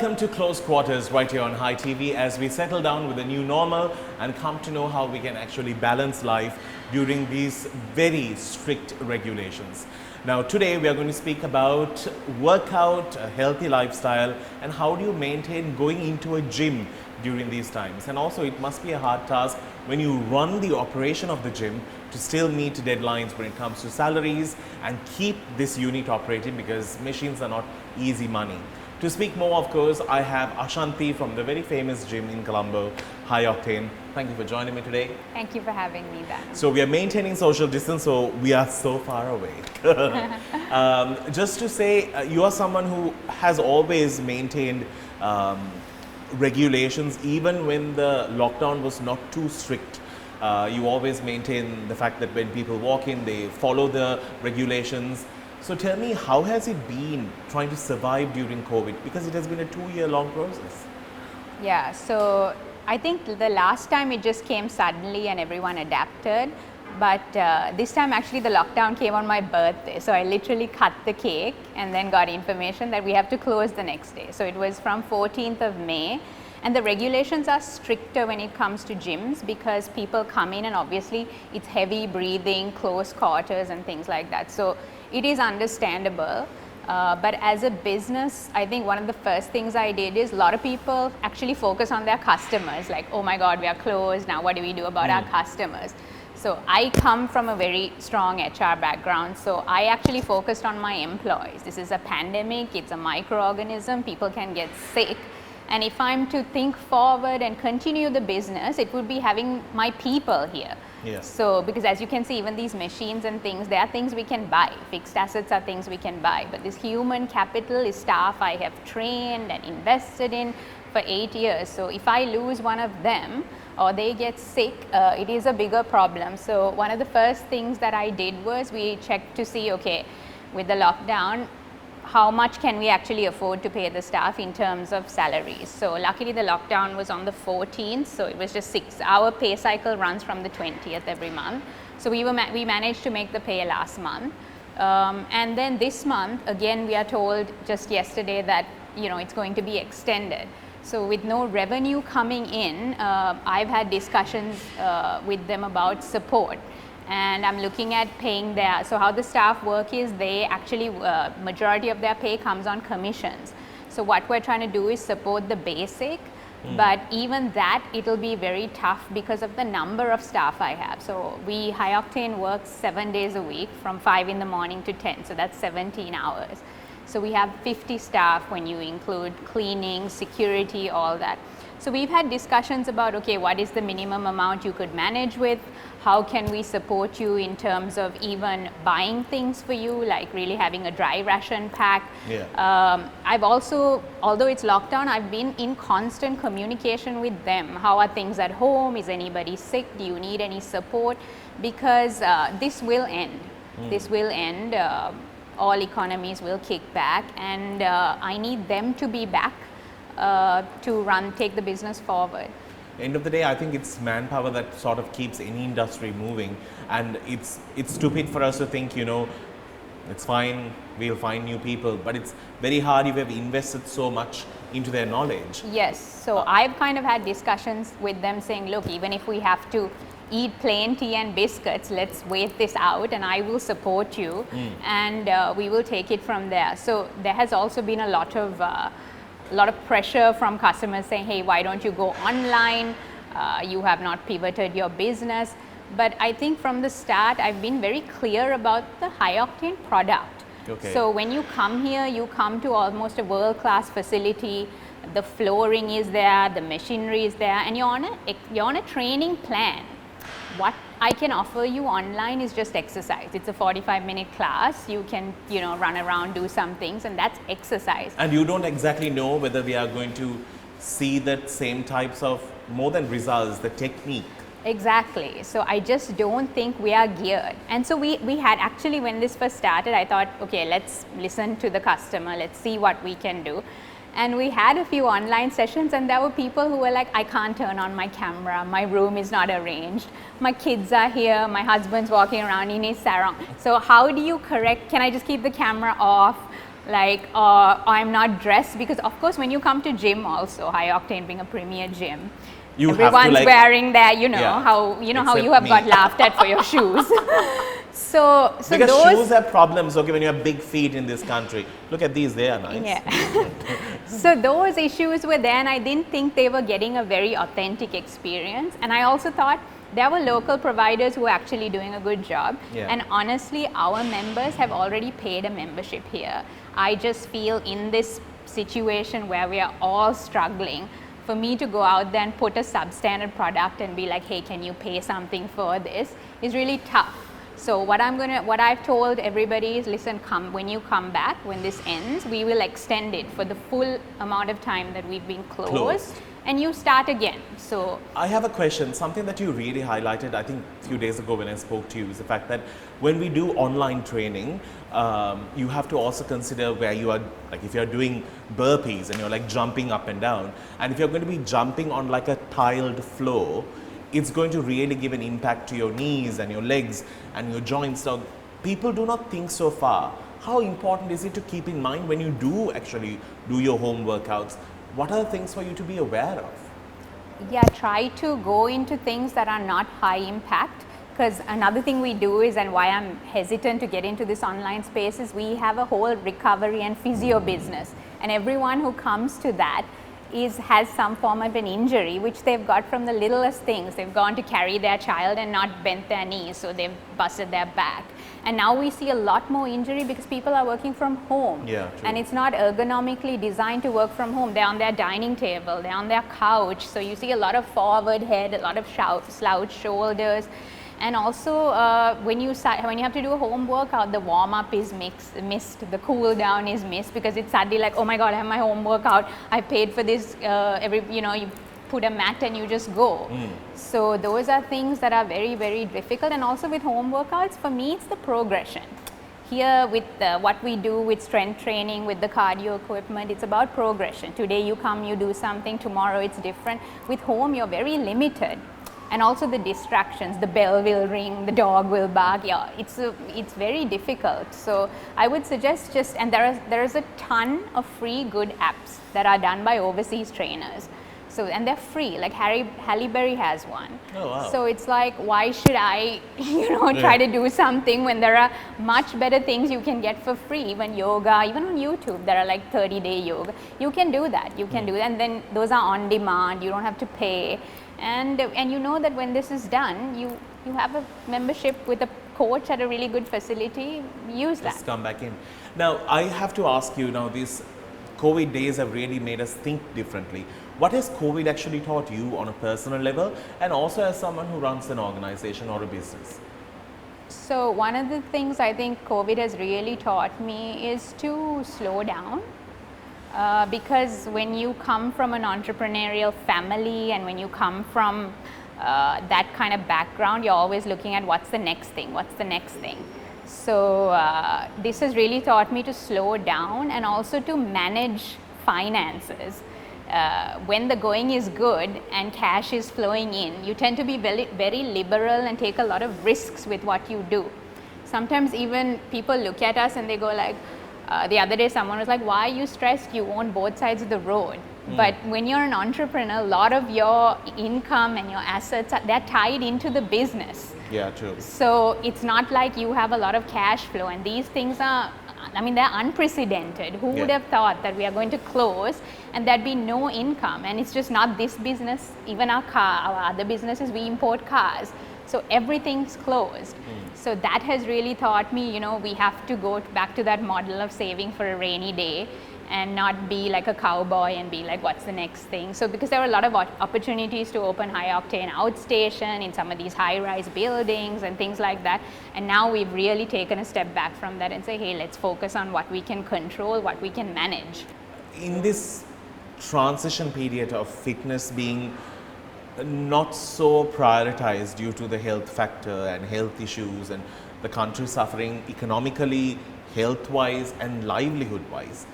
Welcome to Close Quarters right here on Hi TV as we settle down with a new normal and come to know how we can actually balance life during these very strict regulations. Now today we are going to speak about workout, a healthy lifestyle, and how do you maintain going into a gym during these times. And also it must be a hard task when you run the operation of the gym to still meet deadlines when it comes to salaries and keep this unit operating, because machines are not easy money. To speak more, of course, I have Ashanthi from the very famous gym in Colombo, hi.lk. Thank you for joining me today. Thank you for having me, Dan. So we are maintaining social distance, so we are so far away. Just to say, you are someone who has always maintained regulations, even when the lockdown was not too strict. You always maintain the fact that when people walk in, they follow the regulations. So tell me, how has it been trying to survive during COVID? Because it has been a 2-year-long process. Yeah, so I think the last time it just came suddenly and everyone adapted. But this time actually the lockdown came on my birthday. So I literally cut the cake and then got information that we have to close the next day. So it was from 14th of May. And the regulations are stricter when it comes to gyms because people come in and obviously it's heavy breathing, close quarters and things like that. So it is understandable. But as a business, I think one of the first things I did is a lot of people actually focus on their customers. Like, oh my God, we are closed. Now what do we do about our customers? So I come from a very strong HR background. So I actually focused on my employees. This is a pandemic. It's a microorganism. People can get sick. And if I'm to think forward and continue the business, it would be having my people here. Yes. So, because as you can see, even these machines and things, they are things we can buy. Fixed assets are things we can buy. But this human capital is staff I have trained and invested in for 8 years. So if I lose one of them or they get sick, it is a bigger problem. So one of the first things that I did was we checked to see, okay, with the lockdown, how much can we actually afford to pay the staff in terms of salaries. So luckily the lockdown was on the 14th, so it was just 6. Our pay cycle runs from the 20th every month. So we managed to make the pay last month. And then this month, again, we are told just yesterday that, you know, it's going to be extended. So with no revenue coming in, I've had discussions with them about support. And I'm looking at paying so how the staff work is they actually, majority of their pay comes on commissions. So what we're trying to do is support the basic, but even that, it'll be very tough because of the number of staff I have. So hi.lk works 7 days a week from 5 in the morning to 10, so that's 17 hours. So we have 50 staff when you include cleaning, security, all that. So we've had discussions about, okay, what is the minimum amount you could manage with? How can we support you in terms of even buying things for you, like really having a dry ration pack? Yeah. I've also, although it's lockdown, I've been in constant communication with them. How are things at home? Is anybody sick? Do you need any support? Because this will end. This will end. All economies will kick back, and I need them to be back to take the business forward. End of the day, I think it's manpower that sort of keeps any industry moving, and it's stupid for us to think, you know, it's fine, we'll find new people, but it's very hard if you have invested so much into their knowledge. Yes, so I've kind of had discussions with them saying, look, even if we have to eat plain tea and biscuits, let's wait this out and I will support you and we will take it from there. So there has also been a lot of pressure from customers saying, hey, why don't you go online? You have not pivoted your business. But I think from the start, I've been very clear about the hi.lk product. Okay. So when you come here, you come to almost a world-class facility. The flooring is there, the machinery is there, and you're on a training plan. What I can offer you online is just exercise. It's a 45-minute class. You can, you know, run around, do some things, and that's exercise. And you don't exactly know whether we are going to see that same types of, more than results, the technique. Exactly. So I just don't think we are geared. And so we had actually, when this first started, I thought, okay, let's listen to the customer. Let's see what we can do. And we had a few online sessions, and there were people who were like, I can't turn on my camera, my room is not arranged, my kids are here, my husband's walking around in his sarong. So how do you correct, can I just keep the camera off? like I'm not dressed, because of course when you come to gym also, High Octane being a premier gym, You have to, everyone's like, wearing their, you know, yeah, how you except have me. got laughed at for your shoes. so Because those, shoes have problems, okay, when you have big feet in this country. Look at these, they are nice. yeah. So those issues were there, and I didn't think they were getting a very authentic experience. And I also thought there were local providers who were actually doing a good job. Yeah. And honestly, our members have already paid a membership here. I just feel in this situation where we are all struggling, for me to go out there and put a substandard product and be like, hey, can you pay something for this, is really tough. So what I've told everybody is, listen, when you come back, when this ends, we will extend it for the full amount of time that we've been closed. And you start again. So I have a question. Something that you really highlighted, I think a few days ago when I spoke to you, is the fact that when we do online training, you have to also consider where you are, like if you're doing burpees and you're like jumping up and down, and if you're going to be jumping on like a tiled floor, it's going to really give an impact to your knees and your legs and your joints. So people do not think so far. How important is it to keep in mind when you do actually do your home workouts? What are the things for you to be aware of? yeah, try to go into things that are not high impact. Because another thing we do is, and why I'm hesitant to get into this online space, is we have a whole recovery and physio business. And everyone who comes to that has some form of an injury, which they've got from the littlest things. They've gone to carry their child and not bent their knees, so they've busted their back. And now we see a lot more injury because people are working from home. Yeah, true. And it's not ergonomically designed to work from home. They're on their dining table, they're on their couch. So you see a lot of forward head, a lot of slouched shoulders. And also when you have to do a home workout, the warm up is missed, the cool down is missed, because it's suddenly like, oh my god, I have my home workout, I paid for this, you put a mat and you just go. So those are things that are very, very difficult. And also with home workouts, for me it's the progression. Here with what we do with strength training, with the cardio equipment, it's about progression. Today you come, you do something, tomorrow it's different. With home you're very limited. And also the distractions, the bell will ring, the dog will bark, yeah, it's very difficult. So I would suggest and there is a ton of free good apps that are done by overseas trainers. So, and they're free, like Halle Berry has one. Oh, wow. So it's like, why should I, try to do something when there are much better things you can get for free? Even yoga, even on YouTube, there are like 30-day yoga. You can do that, and then those are on demand, you don't have to pay. And you know that when this is done, you have a membership with a coach at a really good facility, use that. Just come back in. Now, I have to ask you now, these COVID days have really made us think differently. What has COVID actually taught you on a personal level, and also as someone who runs an organization or a business? So one of the things I think COVID has really taught me is to slow down. Because when you come from an entrepreneurial family and when you come from that kind of background, you're always looking at what's the next thing. So this has really taught me to slow down and also to manage finances. When the going is good and cash is flowing in, you tend to be very, very liberal and take a lot of risks with what you do. Sometimes even people look at us and they go like, the other day someone was like, why are you stressed? You own both sides of the road. But when you're an entrepreneur, a lot of your income and your assets, they're tied into the business. Yeah, true. So it's not like you have a lot of cash flow, and these things are, they're unprecedented. Who would have thought that we are going to close and there'd be no income? And it's just not this business, even our other businesses, we import cars. So everything's closed. So that has really taught me, we have to go back to that model of saving for a rainy day and not be like a cowboy and be like, what's the next thing? So because there are a lot of opportunities to open high octane outstation in some of these high-rise buildings and things like that. And now we've really taken a step back from that and say, hey, let's focus on what we can control, what we can manage. In this transition period of fitness being not so prioritized due to the health factor and health issues, and the country suffering economically, health-wise and livelihood-wise,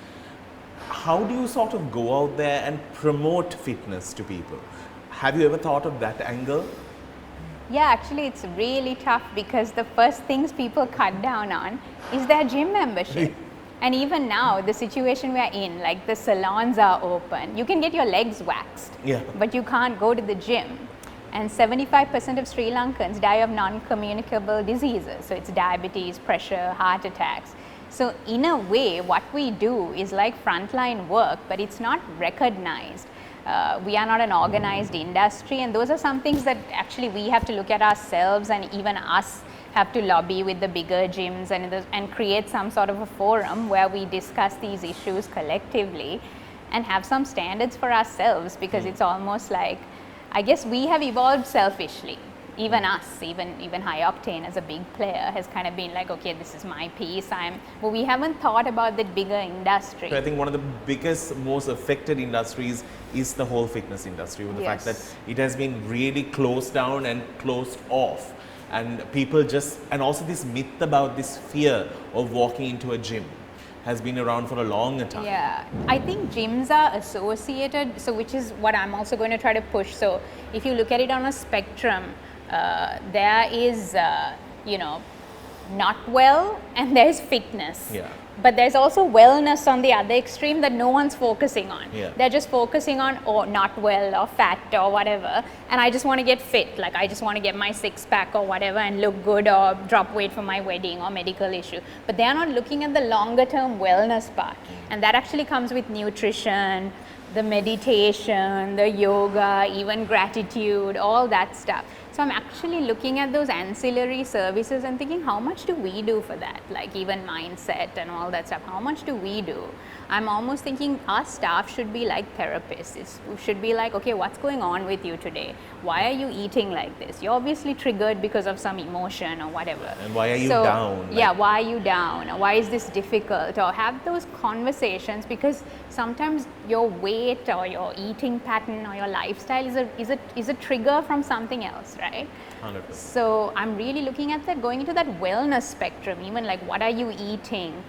how do you sort of go out there and promote fitness to people? Have you ever thought of that angle? Yeah, actually it's really tough because the first things people cut down on is their gym membership. And even now, the situation we are in, like the salons are open, you can get your legs waxed, Yeah. but you can't go to the gym. And 75% of Sri Lankans die of non-communicable diseases. So it's diabetes, pressure, heart attacks. So in a way, what we do is like frontline work, but it's not recognized. We are not an organized industry, and those are some things that actually we have to look at ourselves, and even us have to lobby with the bigger gyms and create some sort of a forum where we discuss these issues collectively and have some standards for ourselves, because it's almost like, I guess we have evolved selfishly. Even us, even High Octane as a big player has kind of been like, okay, this is my piece. But we haven't thought about the bigger industry. So I think one of the biggest, most affected industries is the whole fitness industry, with the fact that it has been really closed down and closed off. And people and also this myth about this fear of walking into a gym has been around for a long time. Yeah, I think gyms are associated, so which is what I'm also going to try to push. So if you look at it on a spectrum, there is, not well, and there's fitness. Yeah. But there's also wellness on the other extreme that no one's focusing on. Yeah. They're just focusing on, not well or fat or whatever, and I just want to get fit, like I just want to get my six pack or whatever and look good or drop weight for my wedding or medical issue. But they're not looking at the longer term wellness part, and that actually comes with nutrition, the meditation, the yoga, even gratitude, all that stuff. So I'm actually looking at those ancillary services and thinking, how much do we do for that? Like even mindset and all that stuff, how much do we do? I'm almost thinking our staff should be like therapists. It should be like, okay, what's going on with you today? Why are you eating like this? You're obviously triggered because of some emotion or whatever. And why are you down? Yeah, why are you down? Or why is this difficult? Or have those conversations, because sometimes your weight or your eating pattern or your lifestyle is a trigger from something else, right? 100%. So I'm really looking at that, going into that wellness spectrum, even like what are you eating?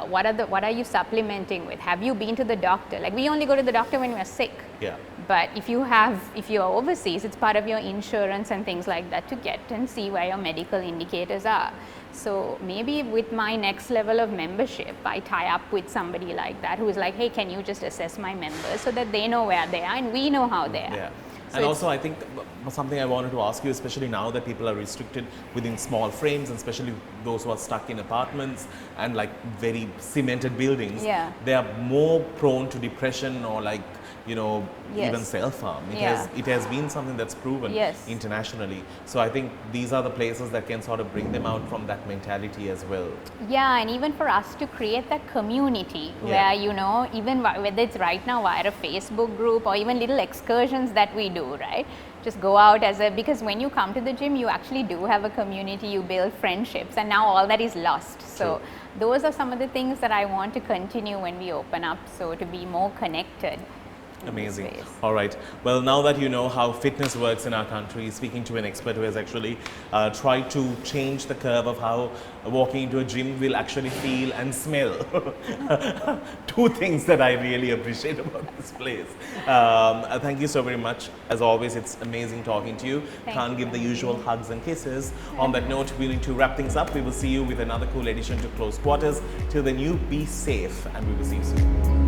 What are you supplementing with? Have you been to the doctor? Like we only go to the doctor when we're sick. Yeah. But if you're overseas, it's part of your insurance and things like that to get and see where your medical indicators are. So maybe with my next level of membership, I tie up with somebody like that who's like, hey, can you just assess my members so that they know where they are and we know how they are. Yeah. So and also I think something I wanted to ask you, especially now that people are restricted within small frames, and especially those who are stuck in apartments and like very cemented buildings, Yeah. they are more prone to depression or like, Yes. even self-harm. Yeah. It has been something that's proven Yes. internationally. So I think these are the places that can sort of bring them out from that mentality as well. Yeah, and even for us to create that community where, even whether it's right now via a Facebook group or even little excursions that we do, right? Just go out because when you come to the gym, you actually do have a community, you build friendships, and now all that is lost. So those are some of the things that I want to continue when we open up, so to be more connected. Amazing. All right. Well, now that you know how fitness works in our country, speaking to an expert who has actually tried to change the curve of how walking into a gym will actually feel and smell. Two things that I really appreciate about this place. Thank you so very much. As always, it's amazing talking to you. Can't give the usual hugs and kisses. On that note, we need to wrap things up. We will see you with another cool edition to Close Quarters. Till then, you be safe, and we will see you soon.